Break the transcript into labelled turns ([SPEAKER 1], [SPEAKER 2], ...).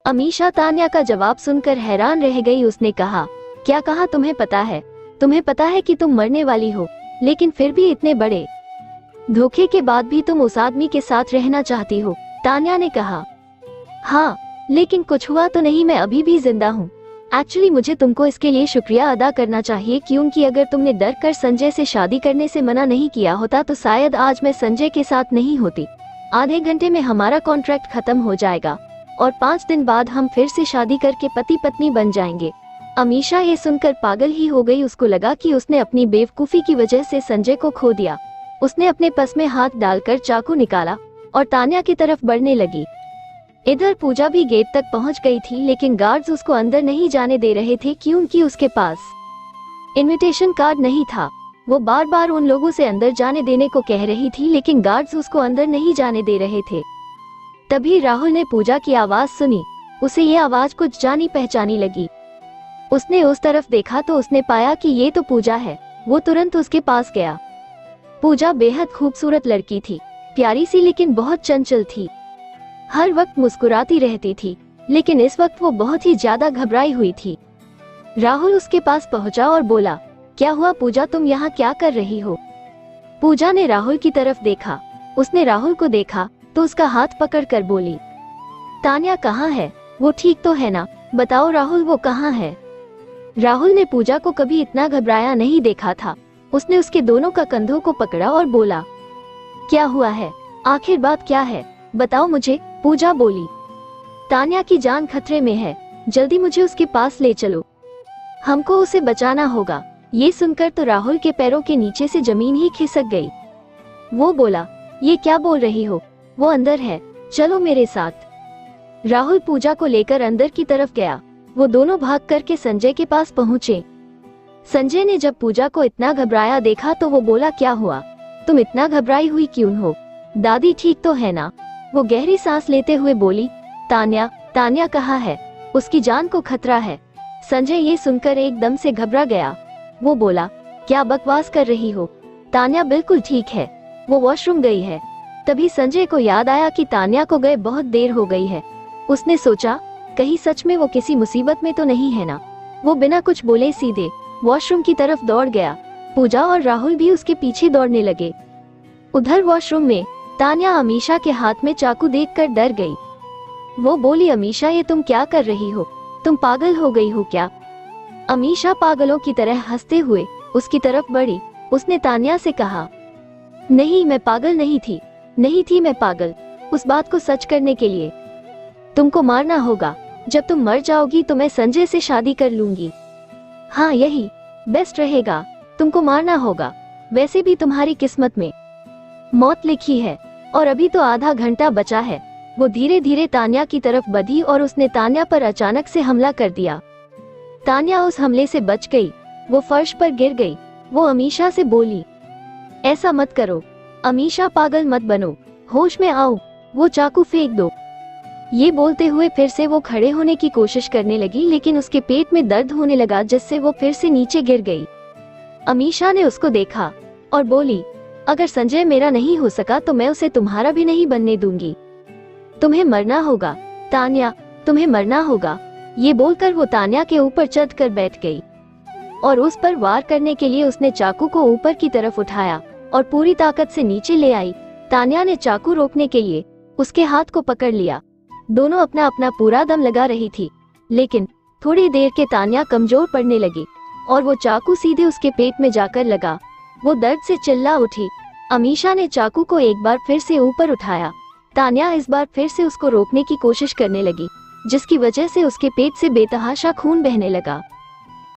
[SPEAKER 1] अमीशा तान्या का जवाब सुनकर हैरान रह गई। उसने कहा, क्या कहा? तुम्हें पता है कि तुम मरने वाली हो, लेकिन फिर भी इतने बड़े धोखे के बाद भी तुम उस आदमी के साथ रहना चाहती हो। तान्या ने कहा, हाँ, लेकिन कुछ हुआ तो नहीं, मैं अभी भी जिंदा हूँ। एक्चुअली मुझे तुमको इसके लिए शुक्रिया अदा करना चाहिए, क्योंकि अगर तुमने डर कर संजय से शादी करने से मना नहीं किया होता तो शायद आज मैं संजय के साथ नहीं होती। आधे घंटे में हमारा कॉन्ट्रैक्ट खत्म हो जाएगा और 5 दिन बाद हम फिर से शादी करके पति पत्नी बन जाएंगे। अमीशा ये सुनकर पागल ही हो गई। उसको लगा कि उसने अपनी बेवकूफी की वजह से संजय को खो दिया। उसने अपने पर्स में हाथ डालकर चाकू निकाला और तान्या की तरफ बढ़ने लगी। इधर पूजा भी गेट तक पहुंच गई थी, लेकिन गार्ड्स उसको अंदर नहीं जाने दे रहे थे क्योंकि उसके पास इनविटेशन कार्ड नहीं था। वो बार बार उन लोगों से अंदर जाने देने को कह रही थी, लेकिन गार्ड्स उसको अंदर नहीं जाने दे रहे थे। तभी राहुल ने पूजा की आवाज सुनी। उसे ये आवाज कुछ जानी पहचानी लगी। उसने उस तरफ देखा तो उसने पाया कि ये तो पूजा है। वो तुरंत उसके पास गया। पूजा बेहद खूबसूरत लड़की थी, प्यारी सी, लेकिन बहुत चंचल थी। हर वक्त मुस्कुराती रहती थी, लेकिन इस वक्त वो बहुत ही ज्यादा घबराई हुई थी। राहुल उसके पास पहुंचा और बोला, क्या हुआ पूजा, तुम यहाँ क्या कर रही हो? पूजा ने राहुल की तरफ देखा। उसने राहुल को देखा तो उसका हाथ पकड़कर बोली, तान्या कहाँ है? वो ठीक तो है ना? बताओ राहुल, वो कहाँ है? राहुल ने पूजा को कभी इतना घबराया नहीं देखा था। उसने उसके दोनों का कंधों को पकड़ा और बोला, क्या हुआ है? आखिर बात क्या है? बताओ मुझे। पूजा बोली, तान्या की जान खतरे में है, जल्दी मुझे उसके पास ले चलो, हमको उसे बचाना होगा। ये सुनकर तो राहुल के पैरों के नीचे से जमीन ही खिसक गई। वो बोला, ये क्या बोल रही हो? वो अंदर है, चलो मेरे साथ। राहुल पूजा को लेकर अंदर की तरफ गया। वो दोनों भाग करके संजय के पास पहुंचे। संजय ने जब पूजा को इतना घबराया देखा तो वो बोला, क्या हुआ? तुम इतना घबराई हुई क्यों हो? दादी ठीक तो है ना? वो गहरी सांस लेते हुए बोली, तान्या कहाँ है? उसकी जान को खतरा है। संजय ये सुनकर एकदम से घबरा गया। वो बोला, क्या बकवास कर रही हो? तान्या बिल्कुल ठीक है, वो वॉशरूम गई है। तभी संजय को याद आया कि तान्या को गए बहुत देर हो गई है। उसने सोचा, कहीं सच में वो किसी मुसीबत में तो नहीं है ना? वो बिना कुछ बोले सीधे वॉशरूम की तरफ दौड़ गया। पूजा और राहुल भी उसके पीछे दौड़ने लगे। उधर वॉशरूम में तान्या अमीशा के हाथ में चाकू देखकर डर गई। वो बोली, अमीशा ये तुम क्या कर रही हो? तुम पागल हो गई हो क्या? अमीशा पागलों की तरह हंसते हुए उसकी तरफ बढ़ी। उसने तान्या से कहा, नहीं मैं पागल नहीं थी मैं पागल उस बात को सच करने के लिए। तुमको मारना होगा। जब तुम मर जाओगी तो मैं संजय से शादी कर लूंगी। हाँ, यही बेस्ट रहेगा। तुमको मारना होगा। वैसे भी तुम्हारी किस्मत में मौत लिखी है और अभी तो आधा घंटा बचा है। वो धीरे धीरे तान्या की तरफ बढ़ी और उसने तान्या पर अचानक से हमला कर दिया। तान्या उस हमले से बच गई। वो फर्श पर गिर गई। वो अमीशा से बोली, ऐसा मत करो अमीशा, पागल मत बनो, होश में आओ, वो चाकू फेंक दो। ये बोलते हुए फिर से वो खड़े होने की कोशिश करने लगी, लेकिन उसके पेट में दर्द होने लगा जिससे वो फिर से नीचे गिर गई। अमीशा ने उसको देखा और बोली, अगर संजय मेरा नहीं हो सका तो मैं उसे तुम्हारा भी नहीं बनने दूंगी। तुम्हें मरना होगा तान्या, तुम्हें मरना होगा। ये बोलकर वो तान्या के ऊपर चढ़ कर बैठ गई और उस पर वार करने के लिए उसने चाकू को ऊपर की तरफ उठाया और पूरी ताकत से नीचे ले आई। तान्या ने चाकू रोकने के लिए उसके हाथ को पकड़ लिया। दोनों अपना अपना पूरा दम लगा रही थी, लेकिन थोड़ी देर के तान्या कमजोर पड़ने लगी और वो चाकू सीधे उसके पेट में जाकर लगा। वो दर्द से चिल्ला उठी। अमीशा ने चाकू को एक बार फिर से ऊपर उठाया। तान्या इस बार फिर से उसको रोकने की कोशिश करने लगी, जिसकी वजह से उसके पेट से बेतहाशा खून बहने लगा।